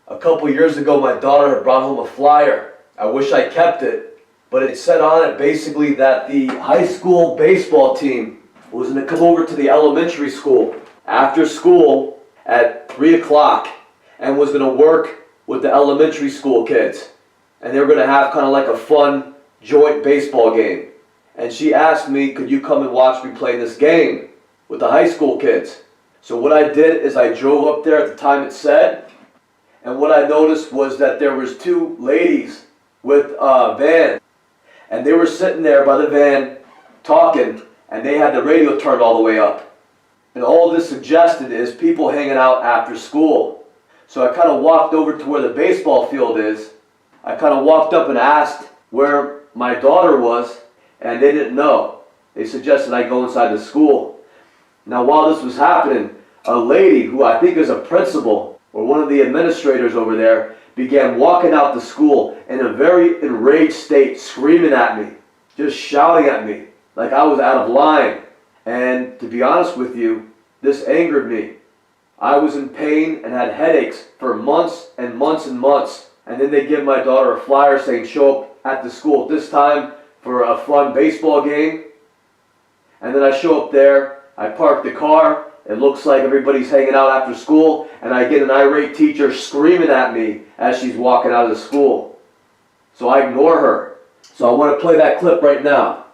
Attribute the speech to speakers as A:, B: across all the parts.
A: A couple years ago, my daughter had brought home a flyer. I wish I kept it, but it said on it basically that the high school baseball team was going to come over to the elementary school after school at 3 o'clock and was going to work with the elementary school kids. And they were going to have kind of like a fun joint baseball game. And she asked me, could you come and watch me play this game with the high school kids? So what I did is I drove up there at the time it said, and what I noticed was that there was two ladies with a van, and they were sitting there by the van talking, and they had the radio turned all the way up. And all this suggested is people hanging out after school. So I kind of walked over to where the baseball field is. I kind of walked up and asked where my daughter was, and they didn't know. They suggested I go inside the school. Now while this was happening, a lady who I think is a principal or one of the administrators over there began walking out the school in a very enraged state, screaming at me, just shouting at me like I was out of line. And to be honest with you, this angered me. I was in pain and had headaches for months and months and months. And then they give my daughter a flyer saying show up at the school at this time for a fun baseball game. And then I show up there, I park the car, it looks like everybody's hanging out after school, and I get an irate teacher screaming at me as she's walking out of the school. So I ignore her. So I want to play that clip right now.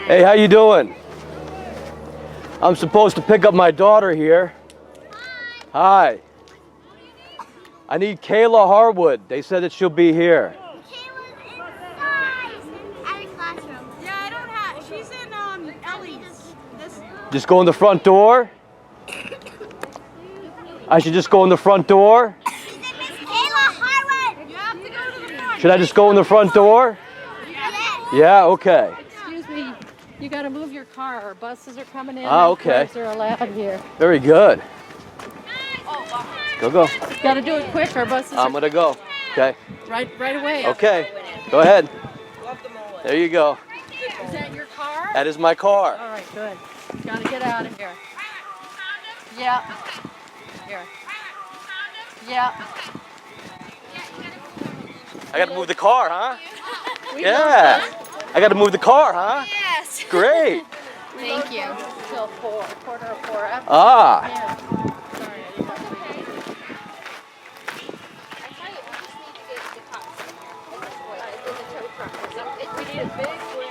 A: Hey, how you doing? I'm supposed to pick up my daughter here. Hi. I need Kayla Harwood. They said that she'll be here.
B: Kayla's inside our classroom.
C: Yeah, I don't have. She's in Ellie's.
A: Just go in the front door? I should just go in the front door?
B: Is it Miss Kayla Harwood?
C: You have to go to the front.
A: Should I just go in the front door?
B: Yes.
A: Yeah, okay.
C: Excuse me. You got to move your car. Our buses are coming in.
A: Ah, okay.
C: Cars are allowed here.
A: Very good. Go, go.
C: Got to do it quick. Our buses
A: I'm
C: are
A: gonna go. Okay.
C: right away.
A: Okay. Go ahead. There you go.
C: Is that your car?
A: That is my car.
C: All right, good. Got to get out of here. Yeah. Here. Yeah.
A: I gotta move the car, huh? Yeah. I gotta move the car, huh?
B: Yes.
A: Great.
C: Thank you. Till 4, quarter of 4.
A: Ah.
C: Yeah. Sorry, I didn't have to leave.
B: We need a big one.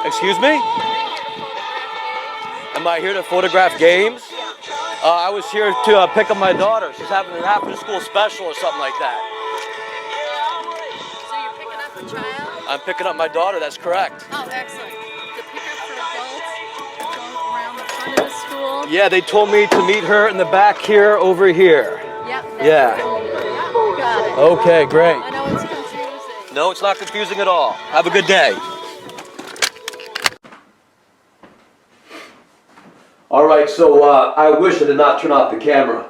A: Excuse me? Am I here to photograph games? I was here to pick up my daughter. She's having an after-school special or something like that.
C: So you're picking up a child?
A: I'm picking up my daughter, that's correct.
C: Oh, excellent. The pickup for adults going around the front of the school?
A: Yeah, they told me to meet her in the back here, over here.
C: Yep.
A: Yeah.
C: You got it.
A: Okay, great.
C: I know it's confusing.
A: No, it's not confusing at all. Have a good day. All right, so I wish I did not turn off the camera,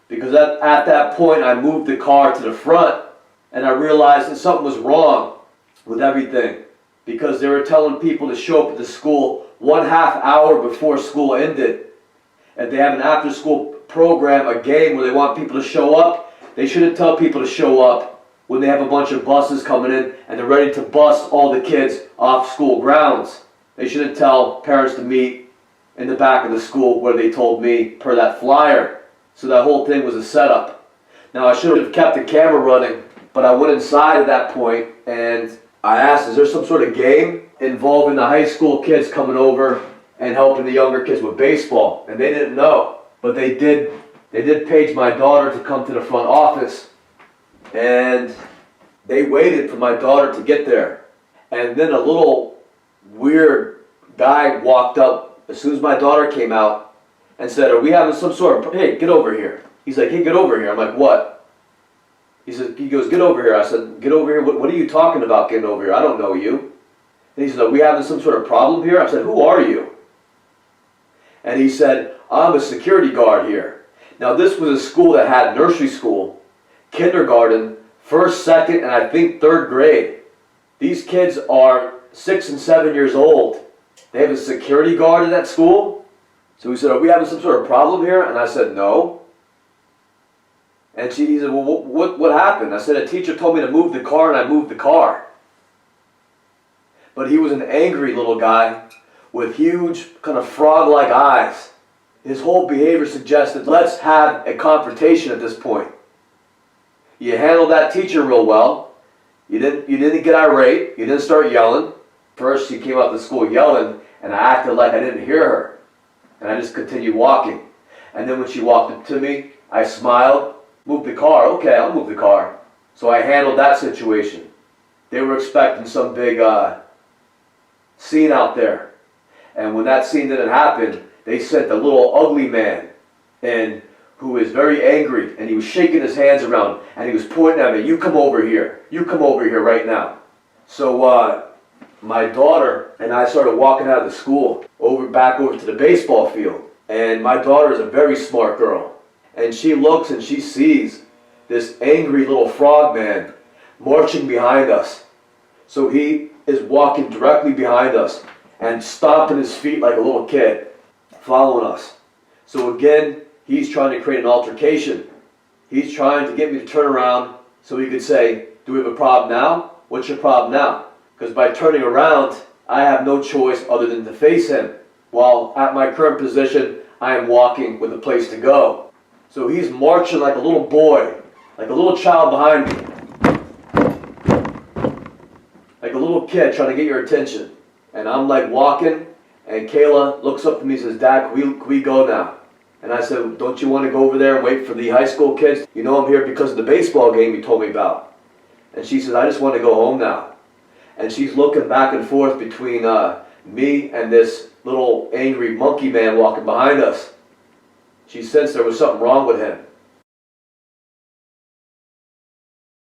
A: because at that point I moved the car to the front and I realized that something was wrong with everything, because they were telling people to show up at the school 1/2 hour before school ended. If they have an after school program, a game where they want people to show up, they shouldn't tell people to show up when they have a bunch of buses coming in and they're ready to bus all the kids off school grounds. They shouldn't tell parents to meet in the back of the school where they told me per that flyer. So that whole thing was a setup. Now I should have kept the camera running, but I went inside at that point and I asked, is there some sort of game involving the high school kids coming over and helping the younger kids with baseball? And they didn't know. But they did page my daughter to come to the front office, and they waited for my daughter to get there. And then a little weird guy walked up as soon as my daughter came out and said, are we having some sort of, hey, get over here. He's like, hey, get over here. I'm like, what? He goes, get over here. I said, get over here? What are you talking about getting over here? I don't know you. And he said, are we having some sort of problem here? I said, who are you? And he said, I'm a security guard here. Now this was a school that had nursery school, kindergarten, first, second, and I think third grade. These kids are 6 and 7 years old. They have a security guard in that school? So he said, are we having some sort of problem here? And I said, no. And he said, well, what happened? I said, a teacher told me to move the car, and I moved the car. But he was an angry little guy with huge, kind of frog-like eyes. His whole behavior suggested, let's have a confrontation at this point. You handled that teacher real well. You didn't get irate. You didn't start yelling. First, she came up to school yelling, and I acted like I didn't hear her. And I just continued walking. And then when she walked up to me, I smiled, moved the car. Okay, I'll move the car. So I handled that situation. They were expecting some big scene out there. And when that scene didn't happen, they sent a little ugly man in who is very angry, and he was shaking his hands around, and he was pointing at me, you come over here. You come over here right now. So my daughter and I started walking out of the school back over to the baseball field. And my daughter is a very smart girl. And she looks and she sees this angry little frog man marching behind us. So he is walking directly behind us and stomping his feet like a little kid, following us. So again, he's trying to create an altercation. He's trying to get me to turn around so he could say, do we have a problem now? What's your problem now? Because by turning around, I have no choice other than to face him. While at my current position, I am walking with a place to go. So he's marching like a little boy, like a little child behind me. Like a little kid trying to get your attention. And I'm like walking, and Kayla looks up to me and says, Dad, can we go now? And I said, don't you want to go over there and wait for the high school kids? You know I'm here because of the baseball game you told me about. And she says, I just want to go home now. And she's looking back and forth between me and this little angry monkey man walking behind us. She sensed there was something wrong with him.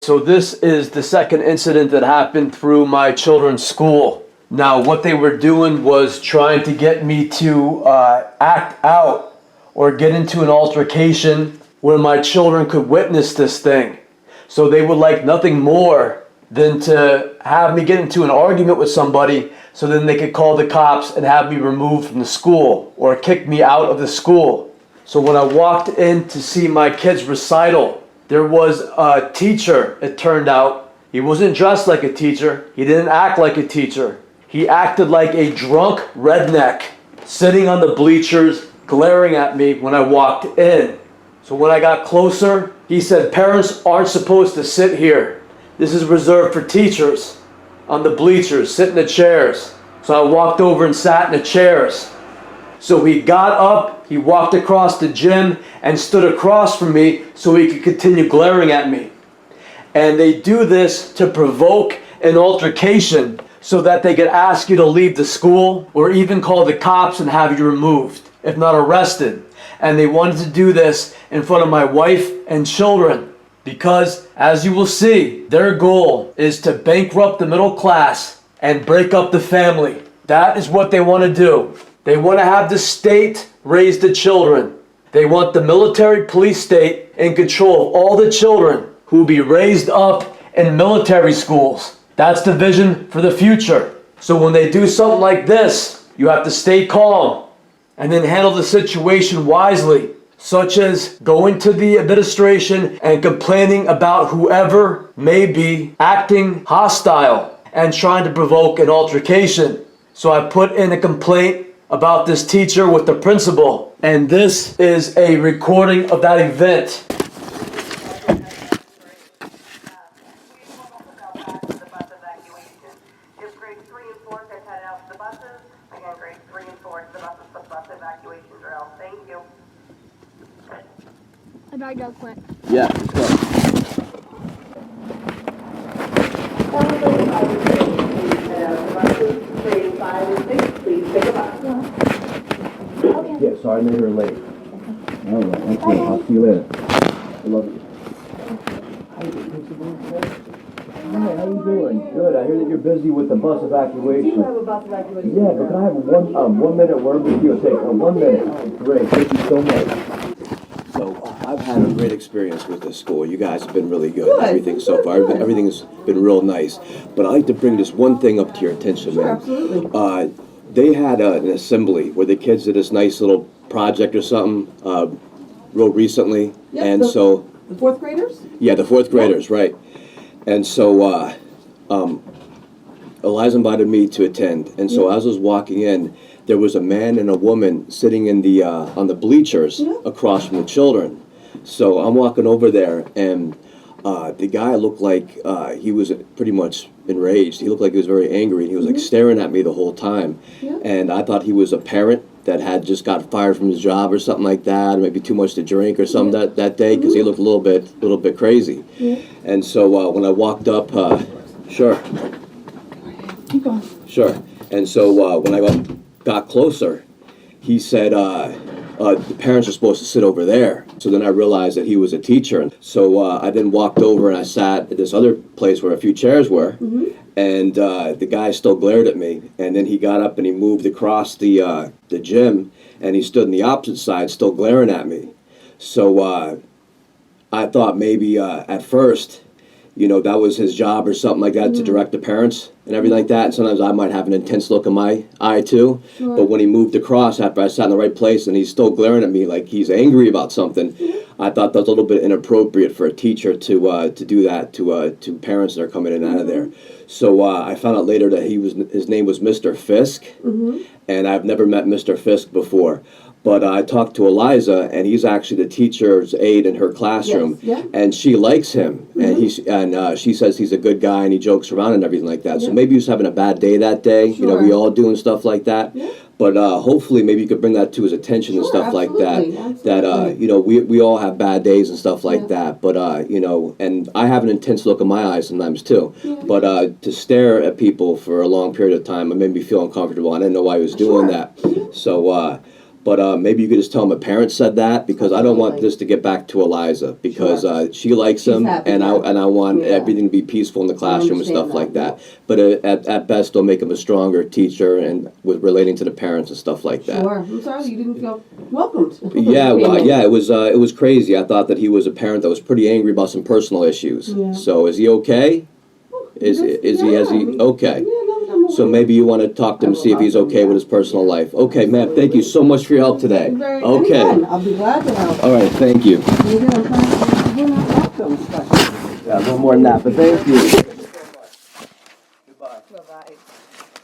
A: So this is the second incident that happened through my children's school. Now what they were doing was trying to get me to act out or get into an altercation where my children could witness this thing. So they would like nothing more than to have me get into an argument with somebody so then they could call the cops and have me removed from the school or kick me out of the school. So when I walked in to see my kid's recital, there was a teacher, it turned out. He wasn't dressed like a teacher. He didn't act like a teacher. He acted like a drunk redneck, sitting on the bleachers, glaring at me when I walked in. So when I got closer, he said, parents aren't supposed to sit here. This is reserved for teachers. On the bleachers, sit in the chairs. So I walked over and sat in the chairs. So he got up, he walked across the gym and stood across from me so he could continue glaring at me. And they do this to provoke an altercation so that they could ask you to leave the school or even call the cops and have you removed, if not arrested. And they wanted to do this in front of my wife and children because, as you will see, their goal is to bankrupt the middle class and break up the family. That is what they want to do. They want to have the state raise the children. They want the military police state in control of all the children who will be raised up in military schools. That's the vision for the future. So when they do something like this, you have to stay calm and then handle the situation wisely, such as going to the administration and complaining about whoever may be acting hostile and trying to provoke an altercation. So I put in a complaint about this teacher with the principal, and this is a recording of that event.
D: Just grades 3 and 4 get headed out to the buses. Again, grades 3 and 4 to the buses for the bus evacuation drill. Thank you.
B: I better go quick.
A: Yeah, let's go.
D: Grades 5 and 6, please pick them up.
A: Yeah, sorry I made her late. All right, okay, I'll see you later. I love you. Hi, how you doing? Good. I hear that you're busy with the bus evacuation.
D: have a bus evacuation.
A: Yeah, but can I have one minute word with you? Take 1 minute. Great. Thank you so much. So I've had a great experience with this school. You guys have been really good.
D: Good.
A: Everything so far. Everything's been real nice. But I'd like to bring just one thing up to your attention,
D: Sure,
A: man.
D: absolutely.
A: They had an assembly where the kids did this nice little project or something real recently,
D: Yep,
A: and
D: the-
A: so
D: The 4th graders?
A: yeah, the fourth graders, right? And so Eliza invited me to attend, and so as I was walking in, there was a man and a woman sitting in the on the bleachers across from the children. So I'm walking over there, and the guy looked like he was pretty much enraged. He looked like he was very angry. He was like staring at me the whole time, and I thought he was a parent that had just got fired from his job or something like that, or maybe too much to drink or something that day, because he looked a little bit crazy. And so when I walked up, sure.
D: Keep going.
A: Sure. And so when I got closer, he said the parents are supposed to sit over there. So then I realized that he was a teacher. So I then walked over and I sat at this other place where a few chairs were. And the guy still glared at me. And then he got up and he moved across the gym, and he stood on the opposite side, still glaring at me. So I thought maybe at first, you know, that was his job or something like that, to direct the parents and everything like that. And sometimes I might have an intense look in my eye too. But when he moved across after I sat in the right place and he's still glaring at me like he's angry about something, I thought that was a little bit inappropriate for a teacher to do that to parents that are coming in and out of there. So I found out later that his name was Mr. Fisk, and I've never met Mr. Fisk before. But I talked to Eliza, and he's actually the teacher's aide in her classroom, and she likes him, and she says he's a good guy and he jokes around and everything like that. So maybe he was having a bad day that day. You know, we all doing stuff like that. But hopefully, maybe you could bring that to his attention and stuff like that. That you know, we all have bad days and stuff like that. But you know, and I have an intense look in my eyes sometimes too. But to stare at people for a long period of time, it made me feel uncomfortable. I didn't know why he was doing that. So. But maybe you could just tell him a parent said that, because I don't want this to get back to Eliza, because she likes him,
D: happy,
A: and I want everything to be peaceful in the classroom and stuff like that. But at best, they'll make him a stronger teacher and with relating to the parents and stuff like that.
D: Sure. I'm sorry you didn't feel welcomed.
A: Yeah, well, yeah, it was crazy. I thought that he was a parent that was pretty angry about some personal issues. So is he okay? Has he okay? So maybe you want to talk to him, see if he's okay with his personal life. Okay, ma'am, thank you so much for your help today. Okay.
D: I'll be glad to help.
A: All right, thank you.
D: You're not welcome, but
A: Yeah, a little more than that, but thank you.